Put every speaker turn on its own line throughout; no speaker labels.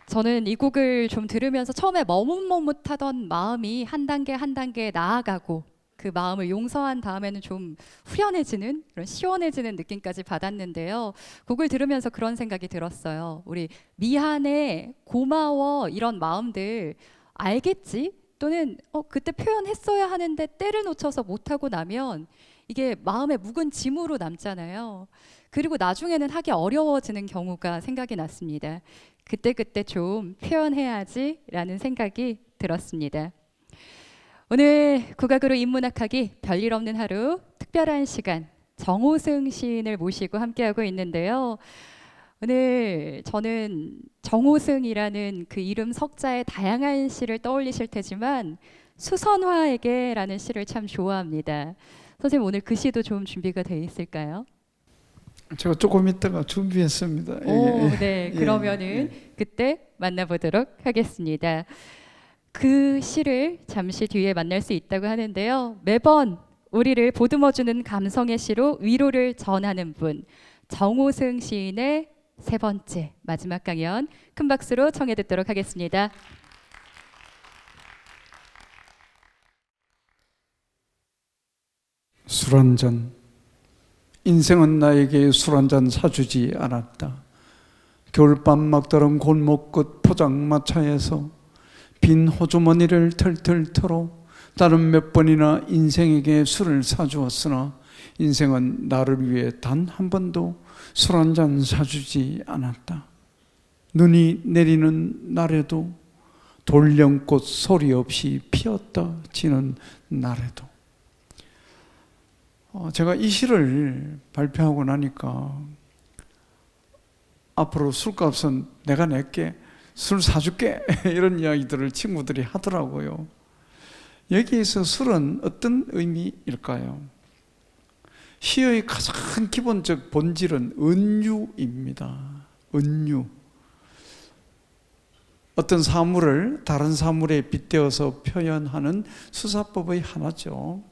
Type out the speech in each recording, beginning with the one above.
저는 이 곡을 좀 들으면서 처음에 머뭇머뭇하던 마음이 한 단계 한 단계 나아가고 그 마음을 용서한 다음에는 좀 후련해지는 그런 시원해지는 느낌까지 받았는데요. 곡을 들으면서 그런 생각이 들었어요. 우리 미안해, 고마워 이런 마음들 알겠지? 또는 그때 표현했어야 하는데 때를 놓쳐서 못하고 나면 이게 마음에 묵은 짐으로 남잖아요. 그리고 나중에는 하기 어려워지는 경우가 생각이 났습니다. 그때그때 좀 표현해야지라는 생각이 들었습니다. 오늘 국악으로 인문학하기 별일 없는 하루 특별한 시간 정호승 시인을 모시고 함께하고 있는데요. 오늘 저는 정호승이라는 그 이름 석자의 다양한 시를 떠올리실 테지만 수선화에게라는 시를 참 좋아합니다. 선생님 오늘 그 시도 좀 준비가 돼 있을까요?
제가 조금 있다가 준비했습니다.
오, 네. 그러면은 그때 만나보도록 하겠습니다. 그 시를 잠시 뒤에 만날 수 있다고 하는데요. 매번 우리를 보듬어주는 감성의 시로 위로를 전하는 분, 정호승 시인의 세 번째 마지막 강연 큰 박수로 청해 듣도록 하겠습니다.
술 한잔. 인생은 나에게 술 한잔 사주지 않았다. 겨울밤 막다른 골목 끝 포장마차에서 빈 호주머니를 털털 털어 다른 몇 번이나 인생에게 술을 사주었으나 인생은 나를 위해 단 한 번도 술 한잔 사주지 않았다. 눈이 내리는 날에도 돌연꽃 소리 없이 피었다 지는 날에도. 제가 이 시를 발표하고 나니까 앞으로 술값은 내가 낼게, 술 사줄게 이런 이야기들을 친구들이 하더라고요. 여기에서 술은 어떤 의미일까요? 시의 가장 기본적 본질은 은유입니다. 은유. 어떤 사물을 다른 사물에 빗대어서 표현하는 수사법의 하나죠.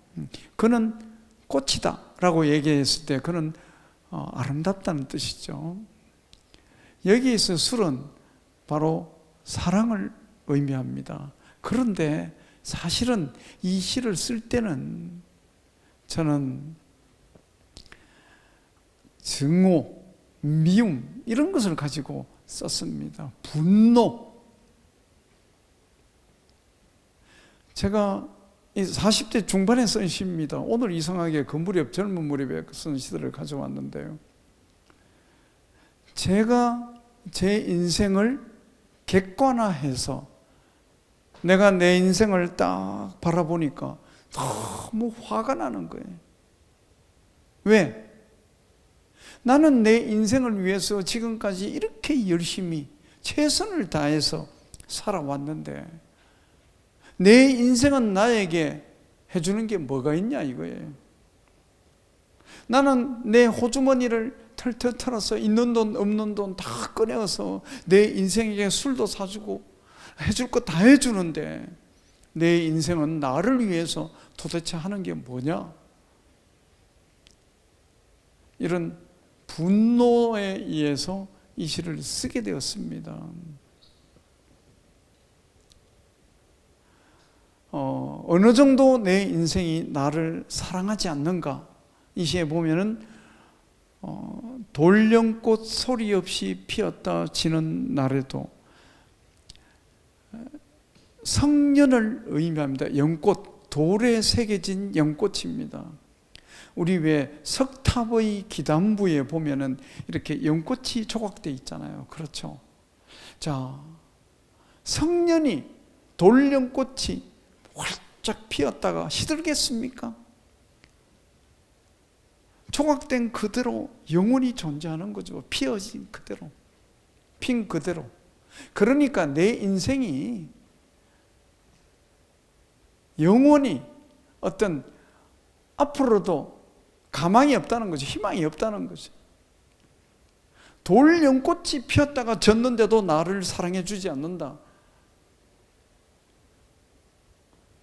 그는 꽃이다 라고 얘기했을 때 그는 아름답다는 뜻이죠. 여기에서 술은 바로 사랑을 의미합니다. 그런데 사실은 이 시를 쓸 때는 저는 증오, 미움 이런 것을 가지고 썼습니다. 분노. 제가 40대 중반에 쓴 시입니다. 오늘 이상하게 그 무렵 젊은 무렵에 쓴 시들을 가져왔는데요. 제가 제 인생을 객관화해서 내가 내 인생을 딱 바라보니까 너무 화가 나는 거예요. 왜? 나는 내 인생을 위해서 지금까지 이렇게 열심히 최선을 다해서 살아왔는데 내 인생은 나에게 해주는 게 뭐가 있냐 이거예요. 나는 내 호주머니를 털털 털어서 있는 돈 없는 돈 다 꺼내어서 내 인생에게 술도 사주고 해줄 거 다 해주는데 내 인생은 나를 위해서 도대체 하는 게 뭐냐? 이런 분노에 의해서 이 시를 쓰게 되었습니다. 어느 정도 내 인생이 나를 사랑하지 않는가? 이 시에 보면은 돌연꽃 소리 없이 피었다 지는 날에도 성년을 의미합니다. 연꽃, 돌에 새겨진 연꽃입니다. 우리 왜 석탑의 기단부에 보면은 이렇게 연꽃이 조각되어 있잖아요. 그렇죠? 자, 성년이 돌연꽃이 활짝 피었다가 시들겠습니까? 조각된 그대로 영원히 존재하는 거죠. 피어진 그대로, 핀 그대로. 그러니까 내 인생이 영원히 어떤 앞으로도 가망이 없다는 거죠. 희망이 없다는 거죠. 돌연꽃이 피었다가 졌는데도 나를 사랑해 주지 않는다.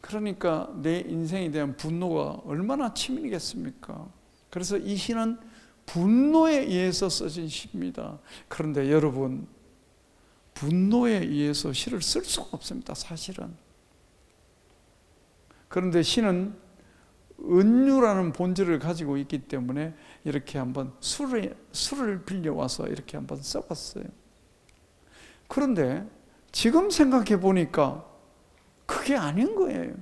그러니까 내 인생에 대한 분노가 얼마나 치밀겠습니까? 그래서 이 시는 분노에 의해서 써진 시입니다. 그런데 여러분, 분노에 의해서 시를 쓸 수가 없습니다, 사실은. 그런데 시는 은유라는 본질을 가지고 있기 때문에 이렇게 한번 술을 빌려와서 이렇게 한번 써봤어요. 그런데 지금 생각해 보니까 그게 아닌 거예요.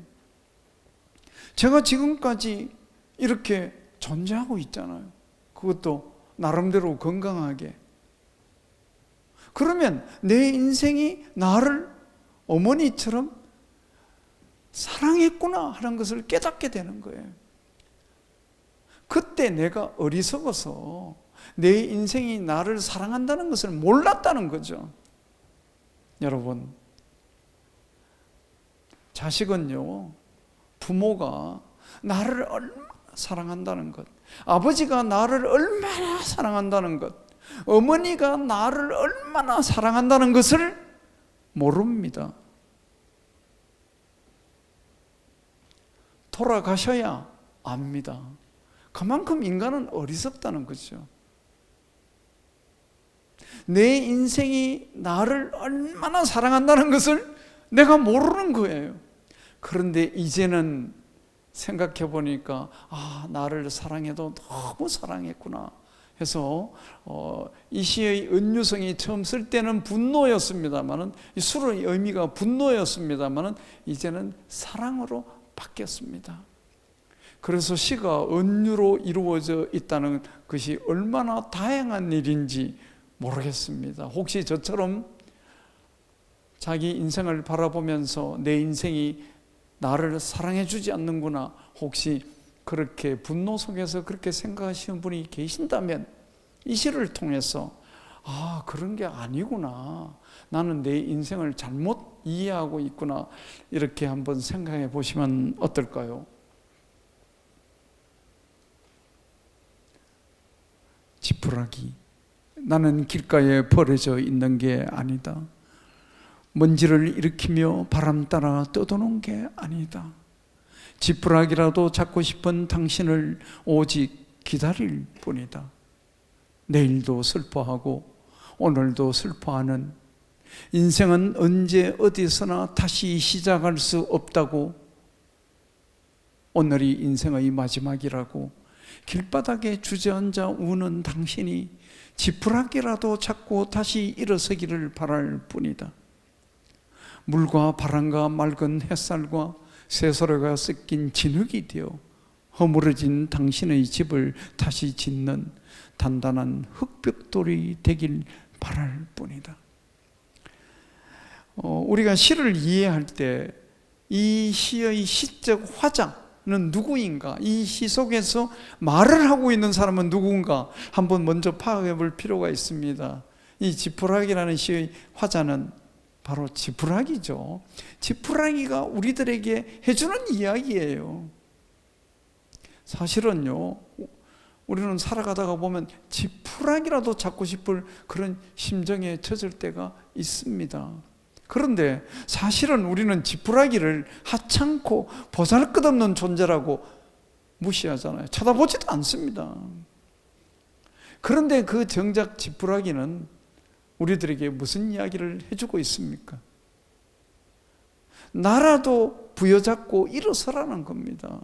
제가 지금까지 이렇게 존재하고 있잖아요. 그것도 나름대로 건강하게. 그러면 내 인생이 나를 어머니처럼 사랑했구나 하는 것을 깨닫게 되는 거예요. 그때 내가 어리석어서 내 인생이 나를 사랑한다는 것을 몰랐다는 거죠. 여러분, 자식은요, 부모가 나를 얼마나 사랑한다는 것, 아버지가 나를 얼마나 사랑한다는 것, 어머니가 나를 얼마나 사랑한다는 것을 모릅니다. 돌아가셔야 압니다. 그만큼 인간은 어리석다는 거죠. 내 인생이 나를 얼마나 사랑한다는 것을 내가 모르는 거예요. 그런데 이제는 생각해 보니까 나를 사랑해도 너무 사랑했구나 해서 이 시의 은유성이 처음 쓸 때는 분노였습니다만은, 이 술의 의미가 분노였습니다만은 이제는 사랑으로 바뀌었습니다. 그래서 시가 은유로 이루어져 있다는 것이 얼마나 다양한 일인지 모르겠습니다. 혹시 저처럼 자기 인생을 바라보면서 내 인생이 나를 사랑해 주지 않는구나, 혹시 그렇게 분노 속에서 그렇게 생각하시는 분이 계신다면 이 시를 통해서 그런 게 아니구나, 나는 내 인생을 잘못 이해하고 있구나, 이렇게 한번 생각해 보시면 어떨까요? 지푸라기, 나는 길가에 버려져 있는 게 아니다. 먼지를 일으키며 바람 따라 떠도는 게 아니다. 지푸라기라도 잡고 싶은 당신을 오직 기다릴 뿐이다. 내일도 슬퍼하고 오늘도 슬퍼하는 인생은 언제 어디서나 다시 시작할 수 없다고, 오늘이 인생의 마지막이라고 길바닥에 주저앉아 우는 당신이 지푸라기라도 잡고 다시 일어서기를 바랄 뿐이다. 물과 바람과 맑은 햇살과 새소리가 섞인 진흙이 되어 허물어진 당신의 집을 다시 짓는 단단한 흙벽돌이 되길 바랄 뿐이다. 우리가 시를 이해할 때 이 시의 시적 화자는 누구인가, 이 시 속에서 말을 하고 있는 사람은 누군가 한번 먼저 파악해 볼 필요가 있습니다. 이 지푸라기라는 시의 화자는 바로 지푸라기죠. 지푸라기가 우리들에게 해주는 이야기예요. 사실은요, 우리는 살아가다가 보면 지푸라기라도 잡고 싶을 그런 심정에 젖을 때가 있습니다. 그런데 사실은 우리는 지푸라기를 하찮고 보잘것없는 존재라고 무시하잖아요. 쳐다보지도 않습니다. 그런데 그 정작 지푸라기는 우리들에게 무슨 이야기를 해주고 있습니까? 나라도 부여잡고 일어서라는 겁니다.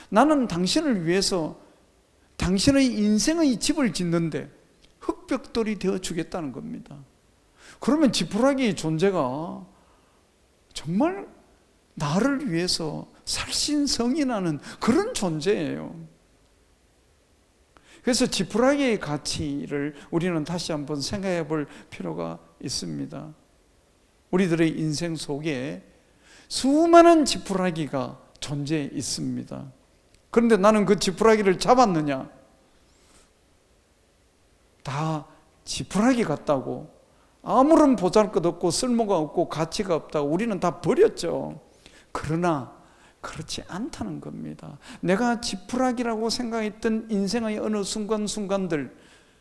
나는 당신을 위해서 당신의 인생의 집을 짓는데 흙벽돌이 되어 주겠다는 겁니다. 그러면 지푸라기의 존재가 정말 나를 위해서 살신성인하는 그런 존재예요. 그래서 지푸라기의 가치를 우리는 다시 한번 생각해 볼 필요가 있습니다. 우리들의 인생 속에 수많은 지푸라기가 존재해 있습니다. 그런데 나는 그 지푸라기를 잡았느냐? 다 지푸라기 같다고, 아무런 보잘것없고 쓸모가 없고 가치가 없다고 우리는 다 버렸죠. 그러나 그렇지 않다는 겁니다. 내가 지푸라기라고 생각했던 인생의 어느 순간순간들,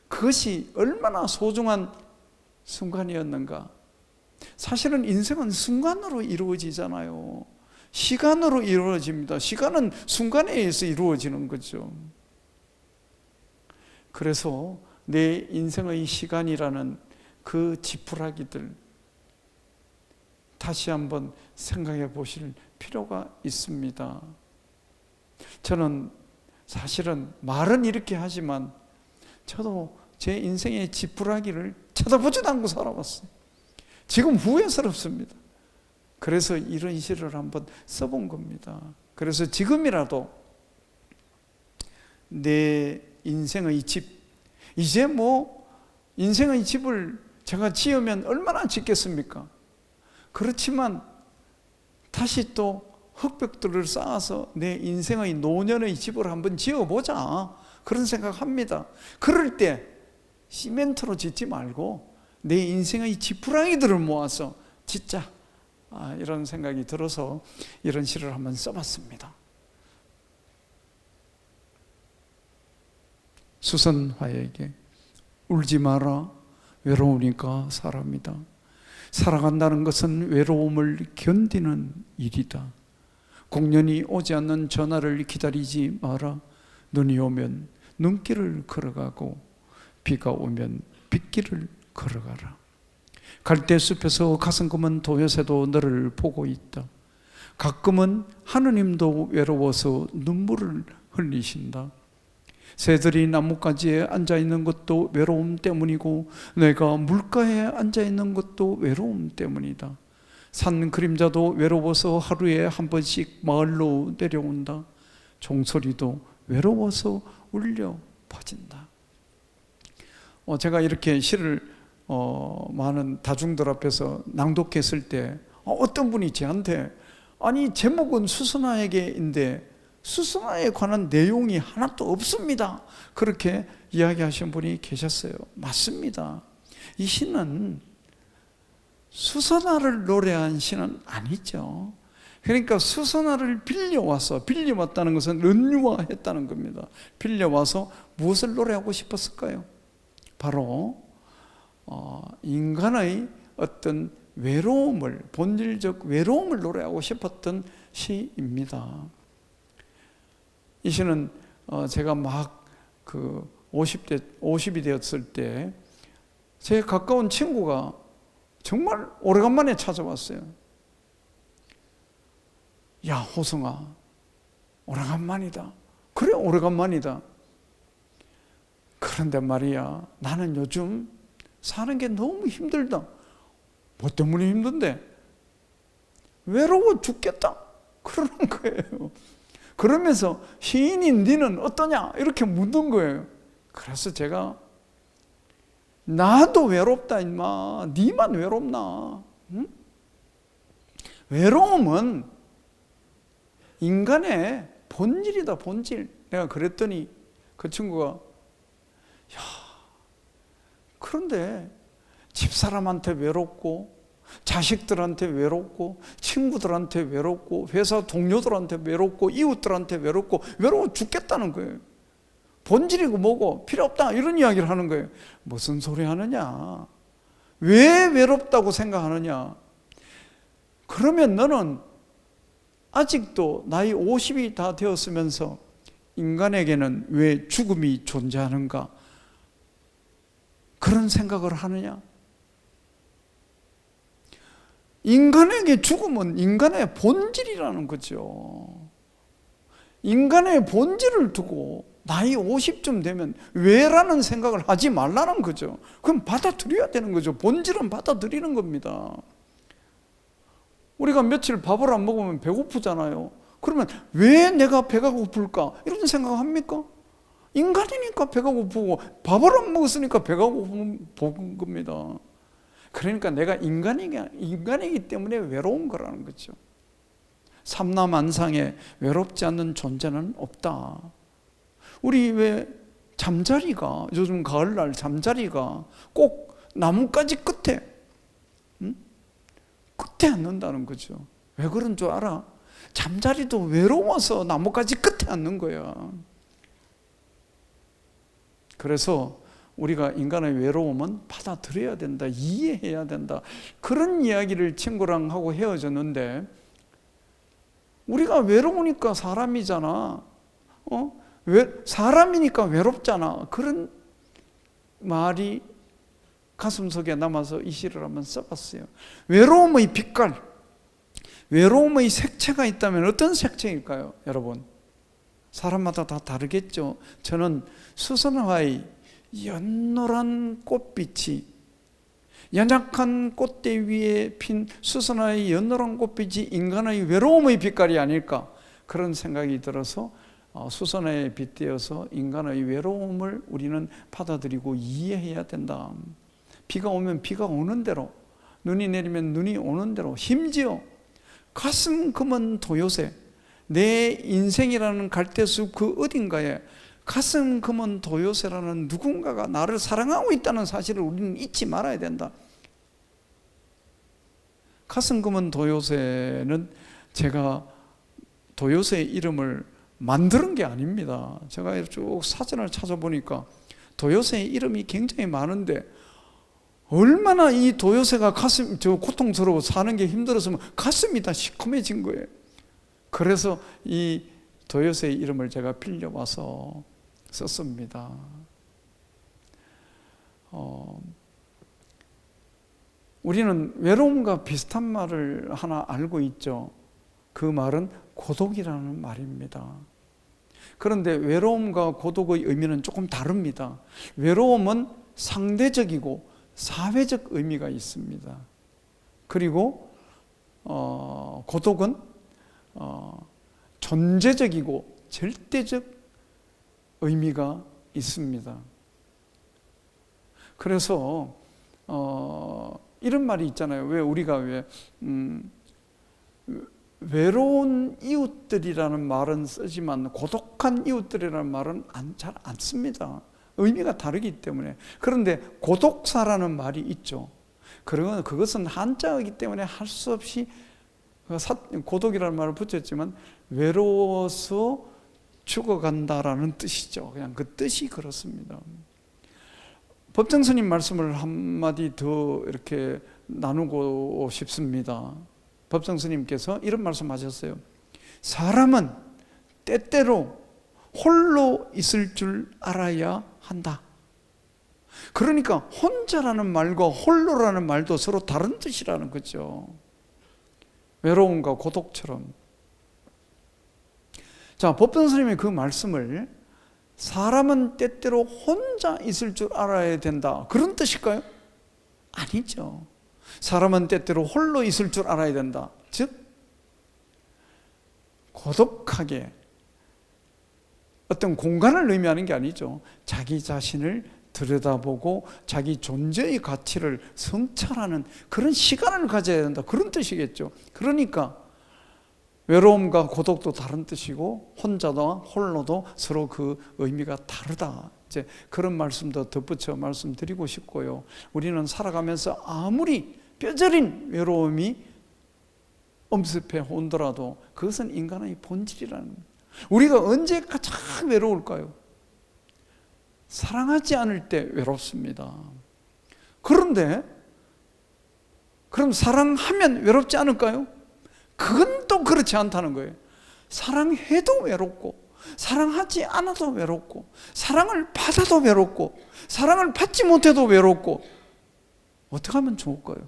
그것이 얼마나 소중한 순간이었는가. 사실은 인생은 순간으로 이루어지잖아요. 시간으로 이루어집니다. 시간은 순간에 의해서 이루어지는 거죠. 그래서 내 인생의 시간이라는 그 지푸라기들 다시 한번 생각해 보실 필요가 있습니다. 저는 사실은 말은 이렇게 하지만 저도 제 인생의 지푸라기를 쳐다보지도 않고 살아왔어요. 지금 후회스럽습니다. 그래서 이런 시를 한번 써본 겁니다. 그래서 지금이라도 내 인생의 집, 이제 뭐 인생의 집을 제가 지으면 얼마나 짓겠습니까? 그렇지만 다시 또 흙벽들을 쌓아서 내 인생의 노년의 집을 한번 지어보자, 그런 생각합니다. 그럴 때 시멘트로 짓지 말고 내 인생의 지푸라기들을 모아서 짓자, 이런 생각이 들어서 이런 시를 한번 써봤습니다. 수선화에게 울지 마라, 외로우니까 사람이다. 살아간다는 것은 외로움을 견디는 일이다. 공연이 오지 않는 전화를 기다리지 마라. 눈이 오면 눈길을 걸어가고 비가 오면 빗길을 걸어가라. 갈대숲에서 가슴 도요새도 너를 보고 있다. 가끔은 하느님도 외로워서 눈물을 흘리신다. 새들이 나뭇가지에 앉아있는 것도 외로움 때문이고 내가 물가에 앉아있는 것도 외로움 때문이다. 산 그림자도 외로워서 하루에 한 번씩 마을로 내려온다. 종소리도 외로워서 울려 퍼진다. 제가 이렇게 시를 많은 다중들 앞에서 낭독했을 때 어떤 분이 저한테 아니 제목은 수선화에게인데 수선화에 관한 내용이 하나도 없습니다, 그렇게 이야기하신 분이 계셨어요. 맞습니다. 이 시는 수선화를 노래한 시는 아니죠. 그러니까 수선화를 빌려왔다는 것은 은유화했다는 겁니다. 빌려와서 무엇을 노래하고 싶었을까요? 바로 인간의 어떤 외로움을, 본질적 외로움을 노래하고 싶었던 시입니다. 이 시는 제가 막 50이 되었을 때 제 가까운 친구가 정말 오래간만에 찾아왔어요. 야, 호성아, 오래간만이다. 그래, 오래간만이다. 그런데 말이야, 나는 요즘 사는 게 너무 힘들다. 뭐 때문에 힘든데? 외로워 죽겠다, 그러는 거예요. 그러면서 시인인 니는 어떠냐, 이렇게 묻는 거예요. 그래서 제가 나도 외롭다 임마, 니만 외롭나? 응? 외로움은 인간의 본질이다, 본질. 내가 그랬더니 그 친구가 그런데 집사람한테 외롭고 자식들한테 외롭고 친구들한테 외롭고 회사 동료들한테 외롭고 이웃들한테 외로워 죽겠다는 거예요. 본질이고 뭐고 필요 없다, 이런 이야기를 하는 거예요. 무슨 소리 하느냐? 왜 외롭다고 생각하느냐? 그러면 너는 아직도 나이 50이 다 되었으면서 인간에게는 왜 죽음이 존재하는가? 그런 생각을 하느냐? 인간에게 죽음은 인간의 본질이라는 거죠. 인간의 본질을 두고 나이 50쯤 되면 왜라는 생각을 하지 말라는 거죠. 그럼 받아들여야 되는 거죠. 본질은 받아들이는 겁니다. 우리가 며칠 밥을 안 먹으면 배고프잖아요. 그러면 왜 내가 배가 고플까? 이런 생각을 합니까? 인간이니까 배가 고프고 밥을 안 먹었으니까 배가 고픈 겁니다. 그러니까 내가 인간이기 때문에 외로운 거라는 거죠. 삼라만상에 외롭지 않는 존재는 없다. 우리 왜 잠자리가, 요즘 가을날 잠자리가 꼭 나뭇가지 끝에 앉는다는 거죠. 왜 그런 줄 알아? 잠자리도 외로워서 나뭇가지 끝에 앉는 거야. 그래서 우리가 인간의 외로움은 받아들여야 된다, 이해해야 된다, 그런 이야기를 친구랑 하고 헤어졌는데, 우리가 외로우니까 사람이잖아, 사람이니까 외롭잖아, 그런 말이 가슴속에 남아서 이 시를 한번 써봤어요. 외로움의 빛깔, 외로움의 색채가 있다면 어떤 색채일까요, 여러분? 사람마다 다 다르겠죠. 저는 수선화의 연노란 꽃빛이, 연약한 꽃대 위에 핀 수선화의 연노란 꽃빛이 인간의 외로움의 빛깔이 아닐까, 그런 생각이 들어서 수선화에 빗대어서 인간의 외로움을 우리는 받아들이고 이해해야 된다. 비가 오면 비가 오는 대로, 눈이 내리면 눈이 오는 대로, 심지어 가슴 검은 도요새, 내 인생이라는 갈대숲 그 어딘가에 가슴 검은 도요새라는 누군가가 나를 사랑하고 있다는 사실을 우리는 잊지 말아야 된다. 가슴 검은 도요새는 제가 도요새의 이름을 만드는 게 아닙니다. 제가 쭉 사전을 찾아보니까 도요새의 이름이 굉장히 많은데, 얼마나 이 도요새가 고통스러워 사는 게 힘들었으면 가슴이 다 시커매진 거예요. 그래서 이 도요새의 이름을 제가 빌려와서 썼습니다. 우리는 외로움과 비슷한 말을 하나 알고 있죠. 그 말은 고독이라는 말입니다. 그런데 외로움과 고독의 의미는 조금 다릅니다. 외로움은 상대적이고 사회적 의미가 있습니다. 그리고 고독은 존재적이고 절대적 의미가 있습니다. 그래서 이런 말이 있잖아요. 왜 우리가 외로운 이웃들이라는 말은 쓰지만 고독한 이웃들이라는 말은 잘 안 씁니다. 의미가 다르기 때문에. 그런데 고독사라는 말이 있죠. 그러면 그것은 한자이기 때문에 할 수 없이 고독이라는 말을 붙였지만 외로워서 죽어간다라는 뜻이죠. 그냥 그 뜻이 그렇습니다. 법정 스님 말씀을 한마디 더 이렇게 나누고 싶습니다. 법정 스님께서 이런 말씀하셨어요. 사람은 때때로 홀로 있을 줄 알아야 한다. 그러니까 혼자라는 말과 홀로라는 말도 서로 다른 뜻이라는 거죠. 외로움과 고독처럼. 자, 법정 스님의 그 말씀을 사람은 때때로 혼자 있을 줄 알아야 된다, 그런 뜻일까요? 아니죠. 사람은 때때로 홀로 있을 줄 알아야 된다. 즉 고독하게 어떤 공간을 의미하는 게 아니죠. 자기 자신을 들여다보고 자기 존재의 가치를 성찰하는 그런 시간을 가져야 된다, 그런 뜻이겠죠. 그러니까 외로움과 고독도 다른 뜻이고 혼자도 홀로도 서로 그 의미가 다르다. 이제 그런 말씀도 덧붙여 말씀드리고 싶고요. 우리는 살아가면서 아무리 뼈저린 외로움이 엄습해 온더라도 그것은 인간의 본질이라는 거예요. 우리가 언제 가장 외로울까요? 사랑하지 않을 때 외롭습니다. 그런데 그럼 사랑하면 외롭지 않을까요? 그건 또 그렇지 않다는 거예요. 사랑해도 외롭고 사랑하지 않아도 외롭고 사랑을 받아도 외롭고 사랑을 받지 못해도 외롭고, 어떻게 하면 좋을까요?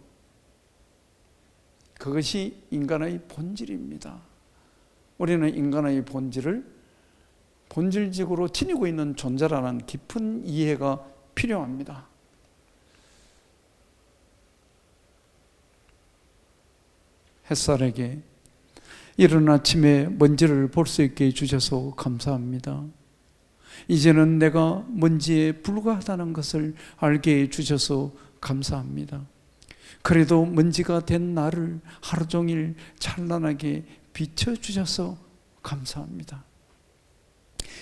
그것이 인간의 본질입니다. 우리는 인간의 본질을 본질적으로 지니고 있는 존재라는 깊은 이해가 필요합니다. 햇살에게 이른 아침에 먼지를 볼 수 있게 해주셔서 감사합니다. 이제는 내가 먼지에 불과하다는 것을 알게 해주셔서 감사합니다. 그래도 먼지가 된 나를 하루 종일 찬란하게 비춰주셔서 감사합니다.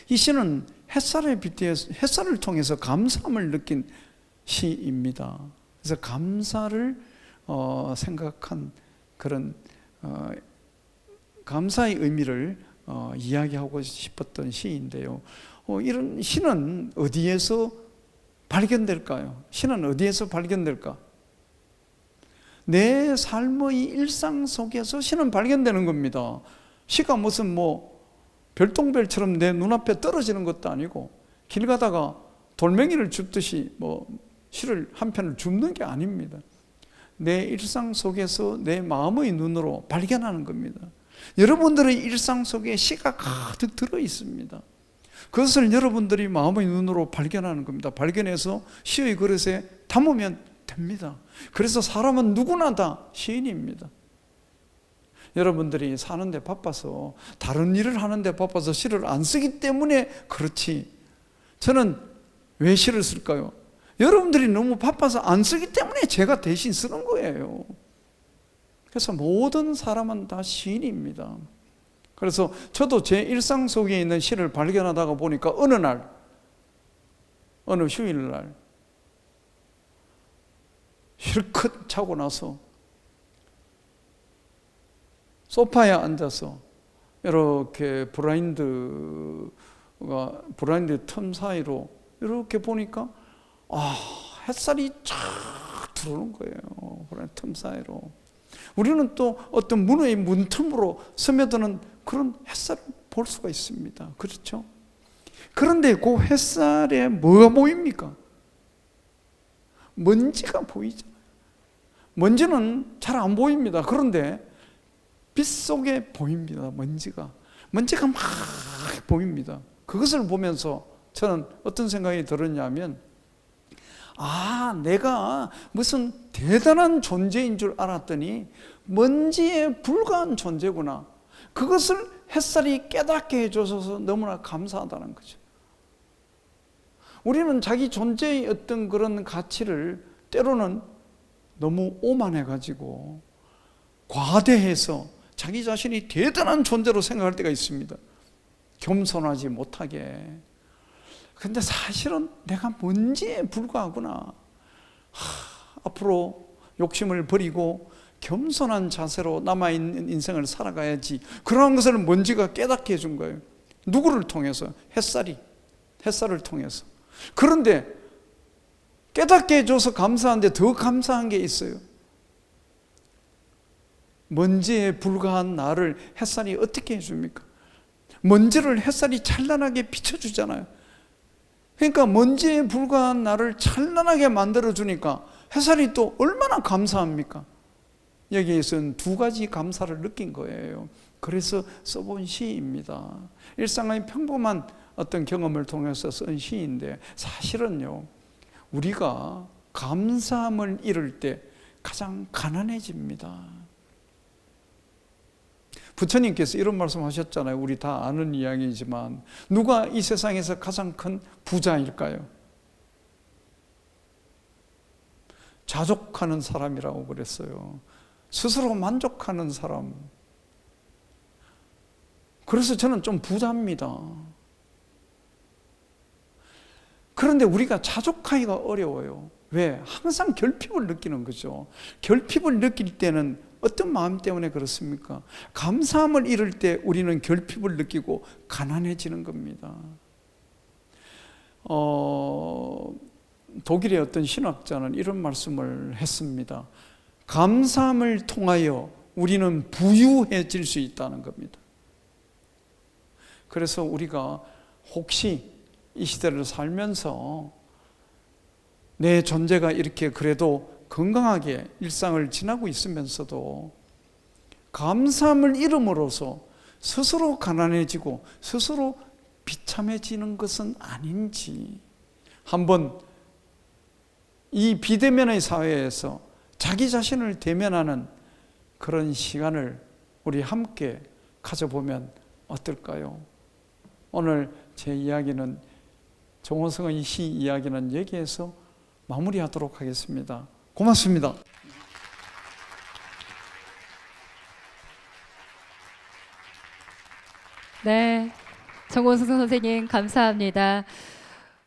이 시는 햇살을 통해서 감사함을 느낀 시입니다. 그래서 감사를 생각한 그런 감사의 의미를 이야기하고 싶었던 시인데요. 이런 시는 어디에서 발견될까요? 시는 어디에서 발견될까? 내 삶의 일상 속에서 시는 발견되는 겁니다. 시가 무슨 별똥별처럼 내 눈앞에 떨어지는 것도 아니고 길 가다가 돌멩이를 줍듯이 시를 한 편을 줍는 게 아닙니다. 내 일상 속에서 내 마음의 눈으로 발견하는 겁니다. 여러분들의 일상 속에 시가 가득 들어 있습니다. 그것을 여러분들이 마음의 눈으로 발견하는 겁니다. 발견해서 시의 그릇에 담으면 됩니다. 그래서 사람은 누구나 다 시인입니다. 여러분들이 사는데 바빠서, 다른 일을 하는데 바빠서 시를 안 쓰기 때문에 그렇지, 저는 왜 시를 쓸까요? 여러분들이 너무 바빠서 안 쓰기 때문에 제가 대신 쓰는 거예요. 그래서 모든 사람은 다 시인입니다. 그래서 저도 제 일상 속에 있는 시를 발견하다가 보니까 어느 날, 어느 휴일날 실컷 자고 나서 소파에 앉아서 이렇게 브라인드 틈 사이로 이렇게 보니까 햇살이 쫙 들어오는 거예요. 브라인드 틈 사이로. 우리는 또 어떤 문의 문틈으로 스며드는 그런 햇살을 볼 수가 있습니다. 그렇죠? 그런데 그 햇살에 뭐가 보입니까? 먼지가 보이잖아요. 먼지는 잘 안 보입니다. 그런데 빛 속에 보입니다. 먼지가 막 보입니다. 그것을 보면서 저는 어떤 생각이 들었냐면, 내가 무슨 대단한 존재인 줄 알았더니 먼지에 불과한 존재구나. 그것을 햇살이 깨닫게 해줘서 너무나 감사하다는 거죠. 우리는 자기 존재의 어떤 그런 가치를 때로는 너무 오만해가지고 과대해서 자기 자신이 대단한 존재로 생각할 때가 있습니다. 겸손하지 못하게. 근데 사실은 내가 먼지에 불과하구나. 앞으로 욕심을 버리고 겸손한 자세로 남아있는 인생을 살아가야지. 그러한 것을 먼지가 깨닫게 해준 거예요. 누구를 통해서? 햇살을 통해서. 그런데 깨닫게 해줘서 감사한데 더 감사한 게 있어요. 먼지에 불과한 나를 햇살이 어떻게 해줍니까? 먼지를 햇살이 찬란하게 비춰주잖아요. 그러니까 먼지에 불과한 나를 찬란하게 만들어주니까 햇살이 또 얼마나 감사합니까? 여기에서는 두 가지 감사를 느낀 거예요. 그래서 써본 시입니다. 일상의 평범한 어떤 경험을 통해서 쓴 시인데, 사실은요, 우리가 감사함을 잃을 때 가장 가난해집니다. 부처님께서 이런 말씀하셨잖아요. 우리 다 아는 이야기지만, 누가 이 세상에서 가장 큰 부자일까요? 자족하는 사람이라고 그랬어요. 스스로 만족하는 사람. 그래서 저는 좀 부자입니다. 그런데 우리가 자족하기가 어려워요. 왜? 항상 결핍을 느끼는 거죠. 결핍을 느낄 때는 어떤 마음 때문에 그렇습니까? 감사함을 잃을 때 우리는 결핍을 느끼고 가난해지는 겁니다. 독일의 어떤 신학자는 이런 말씀을 했습니다. 감사함을 통하여 우리는 부유해질 수 있다는 겁니다. 그래서 우리가 혹시 이 시대를 살면서 내 존재가 이렇게 그래도 건강하게 일상을 지나고 있으면서도 감사함을 잃음으로써 스스로 가난해지고 스스로 비참해지는 것은 아닌지, 한번 이 비대면의 사회에서 자기 자신을 대면하는 그런 시간을 우리 함께 가져보면 어떨까요? 오늘 제 이야기는, 정호성의 시 이야기는 여기에서 마무리하도록 하겠습니다. 고맙습니다.
네, 정호승 선생님 감사합니다.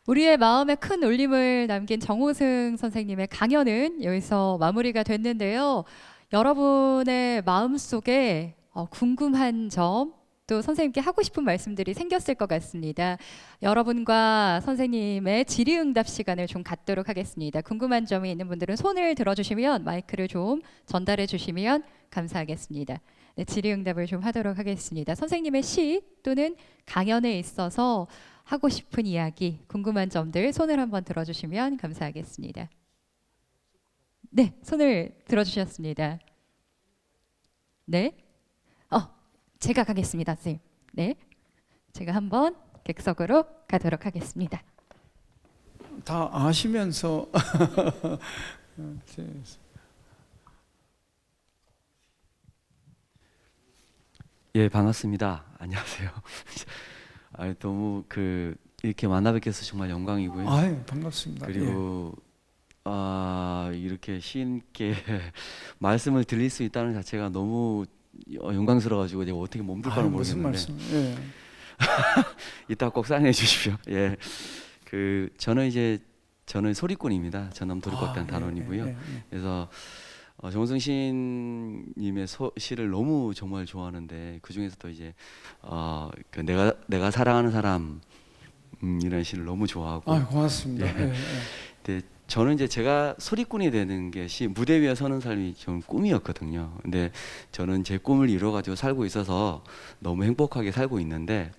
우리의 마음에 큰 울림을 남긴 정호승 선생님의 강연은 여기서 마무리가 됐는데요. 여러분의 마음속에 궁금한 점, 또 선생님께 하고 싶은 말씀들이 생겼을 것 같습니다. 여러분과 선생님의 질의응답 시간을 좀 갖도록 하겠습니다. 궁금한 점이 있는 분들은 손을 들어주시면 마이크를 좀 전달해 주시면 감사하겠습니다. 네, 질의응답을 좀 하도록 하겠습니다. 선생님의 시 또는 강연에 있어서 하고 싶은 이야기, 궁금한 점들 손을 한번 들어주시면 감사하겠습니다. 네, 손을 들어주셨습니다. 네, 제가 가겠습니다, 선생님. 네, 제가 한번 객석으로 가도록 하겠습니다.
다 아시면서
예, 반갑습니다. 안녕하세요. 너무 이렇게 만나 뵙게서 정말 영광이고요.
아유, 반갑습니다.
그리고 이렇게 시인께 말씀을 드릴 수 있다는 자체가 너무 영광스러워가지고 제가 어떻게 몸둘 바를
무슨
모르겠는데
말씀? 예.
이따 꼭 사인해 주십시오. 예, 저는 소리꾼입니다. 전남 도립학단 단원이고요. 그래서 정우성 시인님의 시를 너무 정말 좋아하는데 그 중에서도 이제 내가 사랑하는 사람 이라는 시를 너무 좋아하고.
아, 고맙습니다.
예. 근데 저는 이제 제가 소리꾼이 되는 게 무대 위에 서는 삶이 좀 꿈이었거든요. 근데 저는 제 꿈을 이뤄가지고 살고 있어서 너무 행복하게 살고 있는데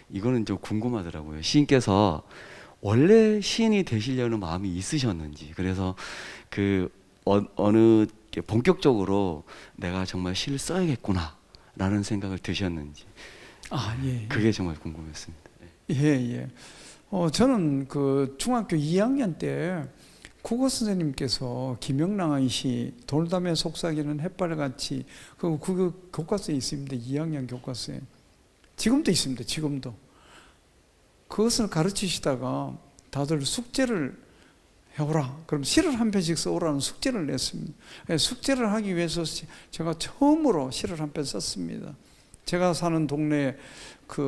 이거는 좀 궁금하더라고요. 시인께서 원래 시인이 되시려는 마음이 있으셨는지, 그래서 어느 본격적으로 내가 정말 시를 써야겠구나라는 생각을 드셨는지, 그게 정말 궁금했습니다.
예. 저는 중학교 2학년 때 국어 선생님께서 김영랑의 시 돌담에 속삭이는 햇발같이 그 교과서에 있습니다. 2학년 교과서에. 지금도 있습니다. 지금도. 그것을 가르치시다가 다들 숙제를 해오라. 그럼 시를 한 편씩 써오라는 숙제를 냈습니다. 숙제를 하기 위해서 제가 처음으로 시를 한 편 썼습니다. 제가 사는 동네에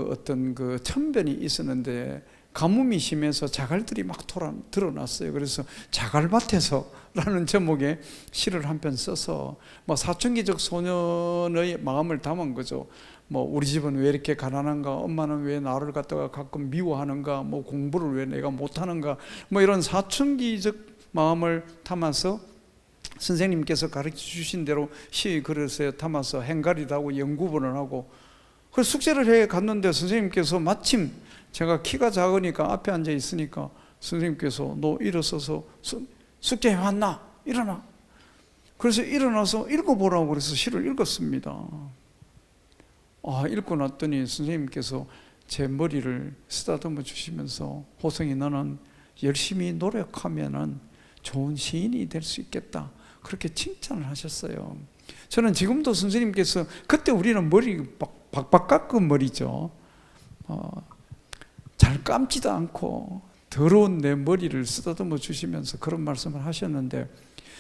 어떤 천변이 있었는데 가뭄이 심해서 자갈들이 막 드러났어요. 그래서 자갈밭에서라는 제목의 시를 한 편 써서 사춘기적 소년의 마음을 담은 거죠. 우리 집은 왜 이렇게 가난한가, 엄마는 왜 나를 갖다가 가끔 미워하는가, 공부를 왜 내가 못하는가, 이런 사춘기적 마음을 담아서 선생님께서 가르쳐 주신 대로 시 그릇에 담아서 행가리도 하고 연구본을 하고, 그 숙제를 해 갔는데 선생님께서 마침 제가 키가 작으니까 앞에 앉아 있으니까 선생님께서 너 일어서서 숙제 해왔나? 일어나. 그래서 일어나서 읽어보라고 그래서 시를 읽었습니다. 읽고 났더니 선생님께서 제 머리를 쓰다듬어 주시면서 호성이 너는 열심히 노력하면은 좋은 시인이 될 수 있겠다. 그렇게 칭찬을 하셨어요. 저는 지금도 선생님께서 그때 우리는 머리 박박 깎은 머리죠. 잘 감지도 않고 더러운 내 머리를 쓰다듬어 주시면서 그런 말씀을 하셨는데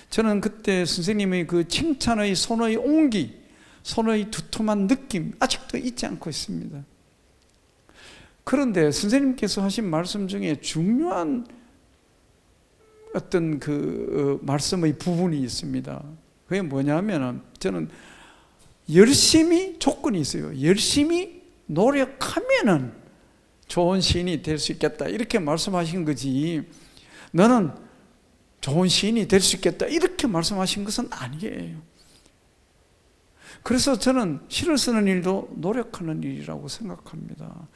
저는 그때 선생님의 그 칭찬의 손의 온기, 손의 두툼한 느낌 아직도 잊지 않고 있습니다. 그런데 선생님께서 하신 말씀 중에 중요한 어떤 말씀의 부분이 있습니다. 그게 뭐냐면은 저는 열심히 조건이 있어요. 열심히 노력하면은 좋은 시인이 될 수 있겠다 이렇게 말씀하신 거지, 너는 좋은 시인이 될 수 있겠다 이렇게 말씀하신 것은 아니에요. 그래서 저는 시를 쓰는 일도 노력하는 일이라고 생각합니다.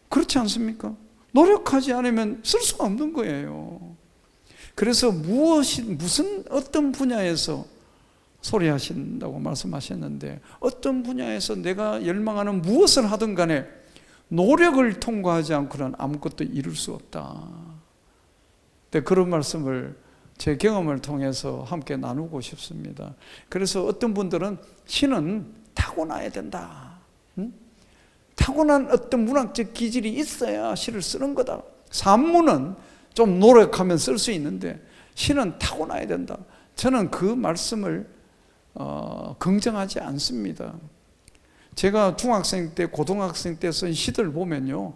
그렇지 않습니까? 노력하지 않으면 쓸 수가 없는 거예요. 그래서 무슨 어떤 분야에서 소리하신다고 말씀하셨는데 어떤 분야에서 내가 열망하는 무엇을 하든 간에 노력을 통과하지 않고는 아무것도 이룰 수 없다. 근데 그런 말씀을 제 경험을 통해서 함께 나누고 싶습니다. 그래서 어떤 분들은 시는 타고나야 된다. 타고난 어떤 문학적 기질이 있어야 시를 쓰는 거다. 산문은 좀 노력하면 쓸 수 있는데 시는 타고나야 된다. 저는 그 말씀을 긍정하지 않습니다. 제가 중학생 때, 고등학생 때 쓴 시들 보면요,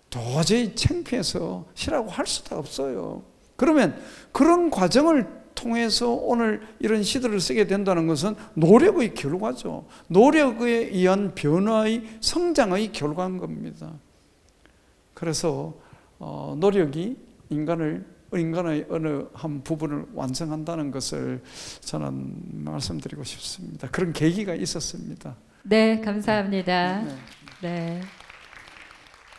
도저히 창피해서 시라고 할 수도 없어요. 그러면 그런 과정을 통해서 오늘 이런 시들을 쓰게 된다는 것은 노력의 결과죠. 노력에 의한 변화의 성장의 결과인 겁니다. 그래서 노력이 인간의 어느 한 부분을 완성한다는 것을 저는 말씀드리고 싶습니다. 그런 계기가 있었습니다.
네, 감사합니다. 네.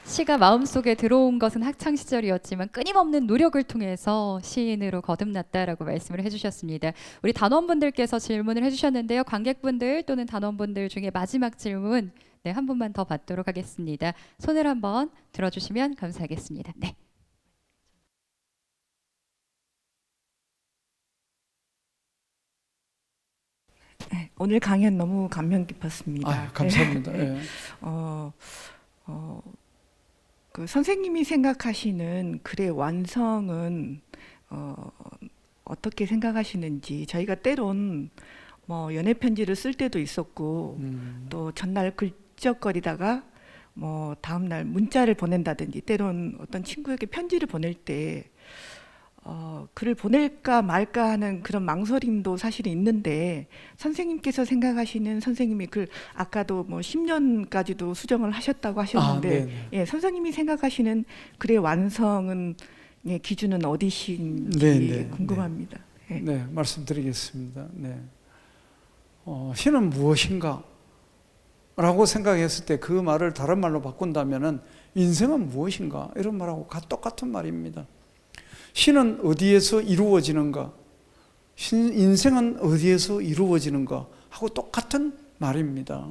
시가 마음속에 들어온 것은 학창 시절이었지만 끊임없는 노력을 통해서 시인으로 거듭났다라고 말씀을 해주셨습니다. 우리 단원분들께서 질문을 해주셨는데요. 관객분들 또는 단원분들 중에 마지막 질문 네, 한 분만 더 받도록 하겠습니다. 손을 한번 들어주시면 감사하겠습니다. 네.
네, 오늘 강연 너무 감명 깊었습니다.
아, 감사합니다. 예.
어, 그 선생님이 생각하시는 글의 완성은 어떻게 생각하시는지, 저희가 때론 뭐 연애 편지를 쓸 때도 있었고 또 전날 글적거리다가 뭐 다음날 문자를 보낸다든지 때론 어떤 친구에게 편지를 보낼 때 글을 보낼까 말까 하는 그런 망설임도 사실 있는데, 선생님께서 생각하시는 선생님이 글, 아까도 뭐 10년까지도 수정을 하셨다고 하셨는데,
네네.
예, 선생님이 생각하시는 글의 완성은 예, 기준은 어디신지
네네.
궁금합니다. 예.
네, 말씀드리겠습니다. 네. 시는 무엇인가? 라고 생각했을 때 그 말을 다른 말로 바꾼다면은 인생은 무엇인가? 이런 말하고 똑같은 말입니다. 시는 어디에서 이루어지는가? 인생은 어디에서 이루어지는가? 하고 똑같은 말입니다.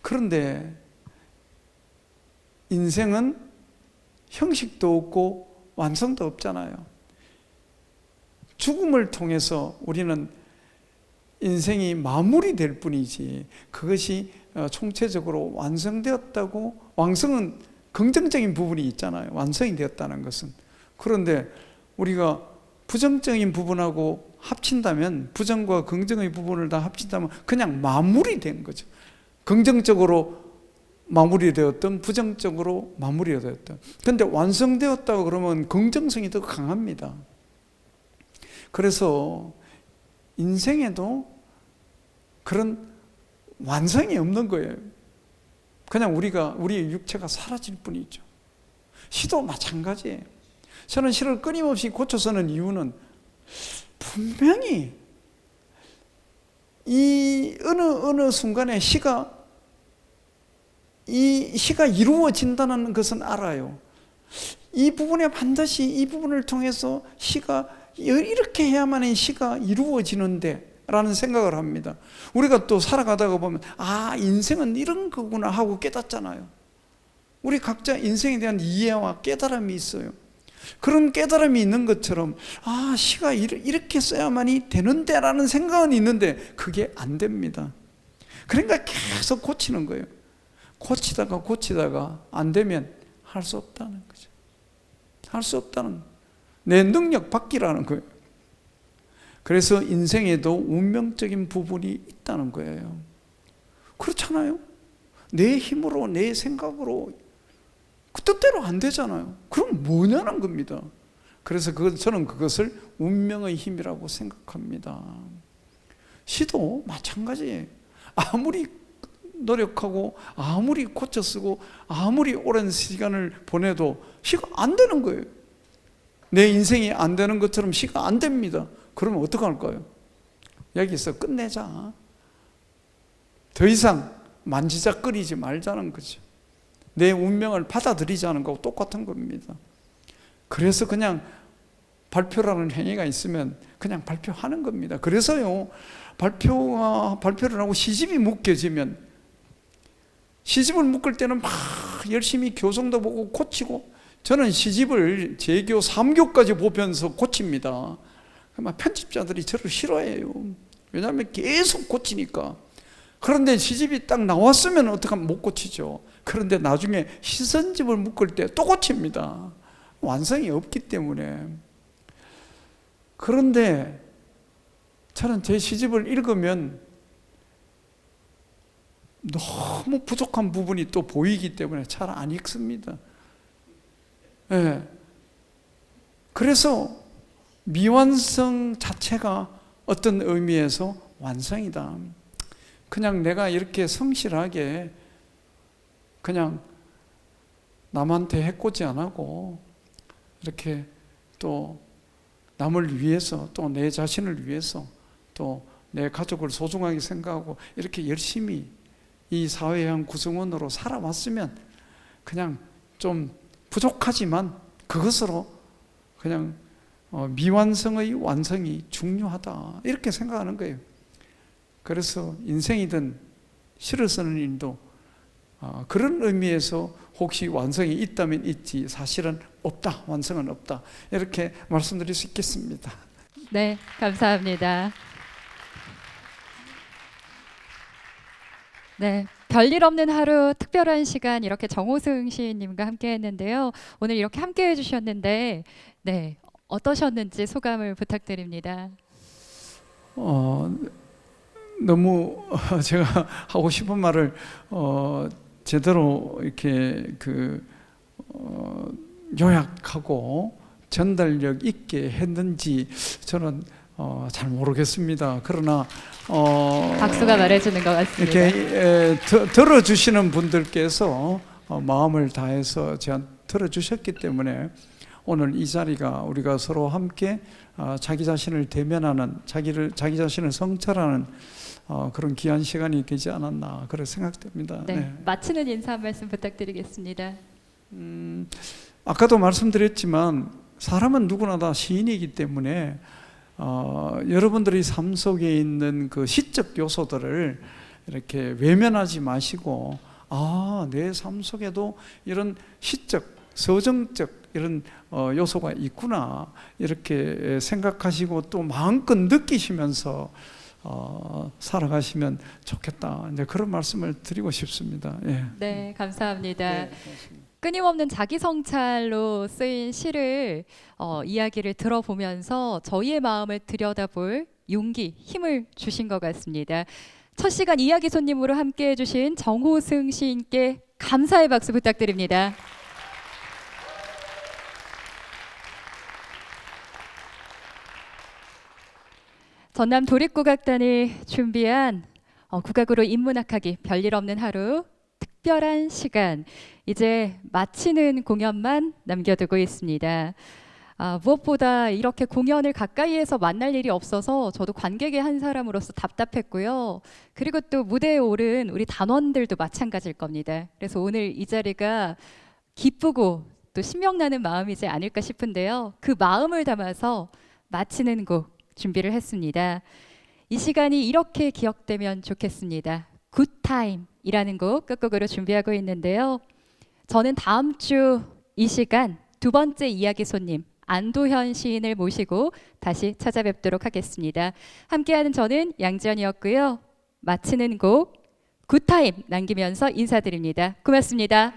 그런데 인생은 형식도 없고 완성도 없잖아요. 죽음을 통해서 우리는 인생이 마무리될 뿐이지 그것이 총체적으로 완성되었다고, 완성은 긍정적인 부분이 있잖아요. 완성이 되었다는 것은. 그런데 우리가 부정적인 부분하고 합친다면, 부정과 긍정의 부분을 다 합친다면 그냥 마무리된 거죠. 긍정적으로 마무리되었던, 부정적으로 마무리되었던. 그런데 완성되었다고 그러면 긍정성이 더 강합니다. 그래서 인생에도 그런 완성이 없는 거예요. 그냥 우리의 육체가 사라질 뿐이죠. 시도 마찬가지예요. 저는 시를 끊임없이 고쳐 쓰는 이유는 분명히 이 어느 순간에 시가 이루어진다는 것은 알아요. 이 부분에 반드시 이 부분을 통해서 시가 이렇게 해야만 시가 이루어지는데 라는 생각을 합니다. 우리가 또 살아가다가 보면 인생은 이런 거구나 하고 깨닫잖아요. 우리 각자 인생에 대한 이해와 깨달음이 있어요. 그런 깨달음이 있는 것처럼 시가 이렇게 써야만이 되는데 라는 생각은 있는데 그게 안 됩니다. 그러니까 계속 고치는 거예요. 고치다가 안 되면 할 수 없다는 거죠. 할 수 없다는, 내 능력 밖이라는 거예요. 그래서 인생에도 운명적인 부분이 있다는 거예요. 그렇잖아요. 내 힘으로, 내 생각으로 그 뜻대로 안 되잖아요. 그럼 뭐냐는 겁니다. 그래서 저는 그것을 운명의 힘이라고 생각합니다. 시도 마찬가지예요. 아무리 노력하고 아무리 고쳐 쓰고 아무리 오랜 시간을 보내도 시가 안 되는 거예요. 내 인생이 안 되는 것처럼 시가 안 됩니다. 그러면 어떡할까요? 여기서 끝내자. 더 이상 만지작거리지 말자는 거죠. 내 운명을 받아들이자는 거하고 똑같은 겁니다. 그래서 그냥 발표라는 행위가 있으면 그냥 발표하는 겁니다. 그래서요, 발표를 하고 시집이 묶여지면, 시집을 묶을 때는 막 열심히 교정도 보고 고치고, 저는 시집을 제교 3교까지 보면서 고칩니다. 편집자들이 저를 싫어해요. 왜냐하면 계속 고치니까. 그런데 시집이 딱 나왔으면 어떡하면 못 고치죠. 그런데 나중에 시선집을 묶을 때 또 고칩니다. 완성이 없기 때문에. 그런데 저는 제 시집을 읽으면 너무 부족한 부분이 또 보이기 때문에 잘 안 읽습니다. 네. 그래서 미완성 자체가 어떤 의미에서 완성이다. 그냥 내가 이렇게 성실하게 그냥 남한테 해코지 안 하고 이렇게 또 남을 위해서, 또 내 자신을 위해서, 또 내 가족을 소중하게 생각하고 이렇게 열심히 이 사회의 한 구성원으로 살아왔으면 그냥 좀 부족하지만 그것으로 그냥 미완성의 완성이 중요하다 이렇게 생각하는 거예요. 그래서 인생이든 시를 쓰는 일도 그런 의미에서 혹시 완성이 있다면 있지 사실은 없다, 완성은 없다 이렇게 말씀드릴 수 있겠습니다.
네, 감사합니다. 네, 별일 없는 하루 특별한 시간 이렇게 정호승 시인님과 함께 했는데요. 오늘 이렇게 함께 해주셨는데 네, 어떠셨는지 소감을 부탁드립니다.
너무 제가 하고 싶은 말을 제대로 이렇게 요약하고 전달력 있게 했는지 저는 잘 모르겠습니다. 그러나
박수가 말해주는 것 같습니다.
이렇게 들어주시는 분들께서 마음을 다해서 제가 들어주셨기 때문에 오늘 이 자리가 우리가 서로 함께 자기 자신을 대면하는 자기 자신을 성찰하는 그런 귀한 시간이 되지 않았나 그렇게 생각됩니다.
네,
네.
마치는 인사 한 말씀 부탁드리겠습니다.
아까도 말씀드렸지만 사람은 누구나 다 시인이기 때문에 여러분들이 삶 속에 있는 그 시적 요소들을 이렇게 외면하지 마시고 내 삶 속에도 이런 시적, 서정적 이런 요소가 있구나 이렇게 생각하시고 또 마음껏 느끼시면서 살아가시면 좋겠다 이제 그런 말씀을 드리고 싶습니다. 예.
네, 감사합니다.
네, 고맙습니다.
끊임없는 자기 성찰로 쓰인 시를 이야기를 들어보면서 저희의 마음을 들여다볼 용기, 힘을 주신 것 같습니다. 첫 시간 이야기 손님으로 함께 해주신 정호승 시인께 감사의 박수 부탁드립니다. 전남 도립국악단이 준비한 국악으로 인문학하기 별일 없는 하루 특별한 시간 이제 마치는 공연만 남겨두고 있습니다. 무엇보다 이렇게 공연을 가까이에서 만날 일이 없어서 저도 관객의 한 사람으로서 답답했고요. 그리고 또 무대에 오른 우리 단원들도 마찬가지일 겁니다. 그래서 오늘 이 자리가 기쁘고 또 신명나는 마음이지 않을까 싶은데요. 그 마음을 담아서 마치는 곡 준비를 했습니다. 이 시간이 이렇게 기억되면 좋겠습니다. 굿타임이라는 곡 끝곡으로 준비하고 있는데요. 저는 다음 주 이 시간 두 번째 이야기 손님 안도현 시인을 모시고 다시 찾아뵙도록 하겠습니다. 함께하는 저는 양지연이었고요. 마치는 곡 굿타임 남기면서 인사드립니다. 고맙습니다.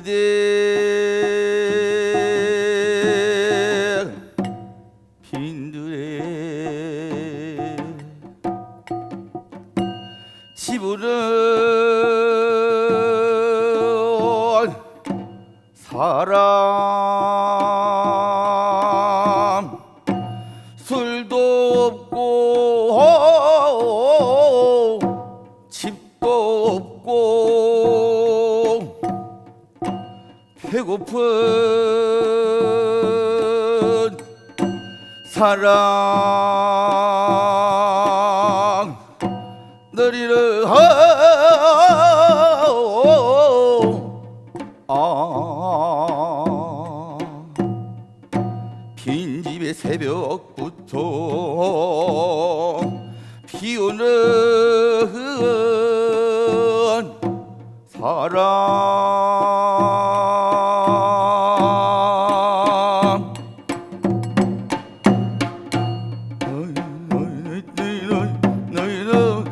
빈대 빈들에 집으는 사람 술도 없고 집도 없고 배고픈 사랑 너리를 빈집의 새벽부터 비오는 사랑 너희는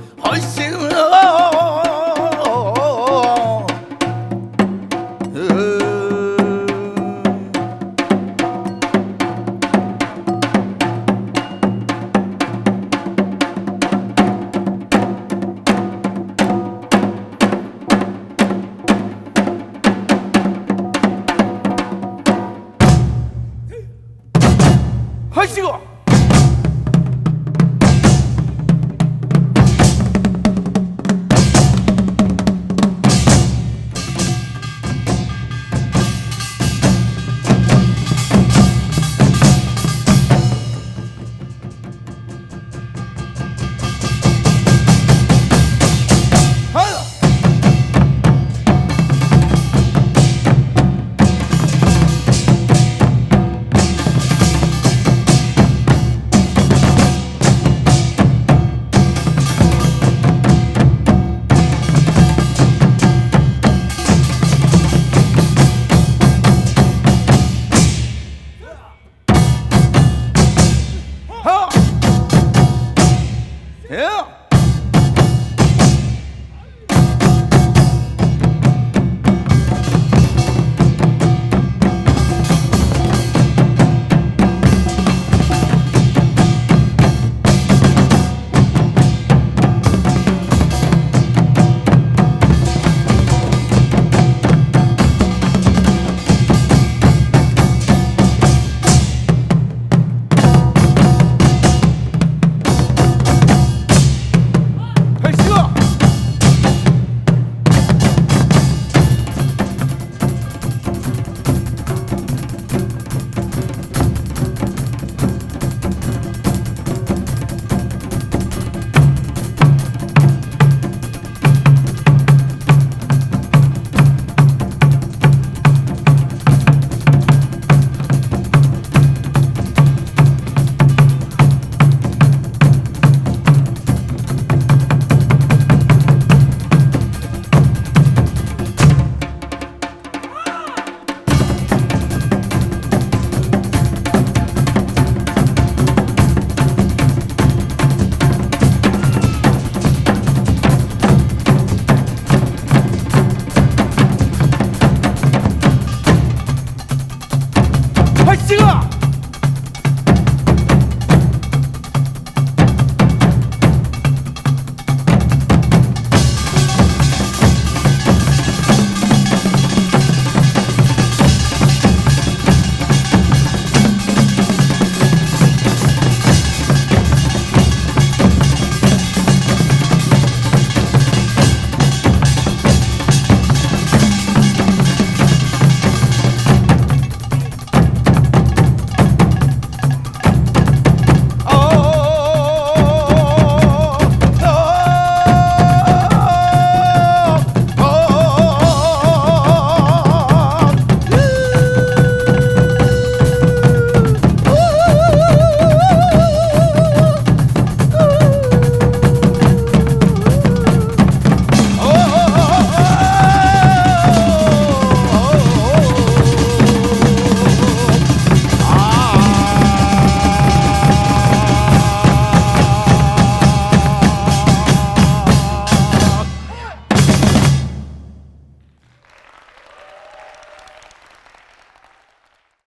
하시고 찍어!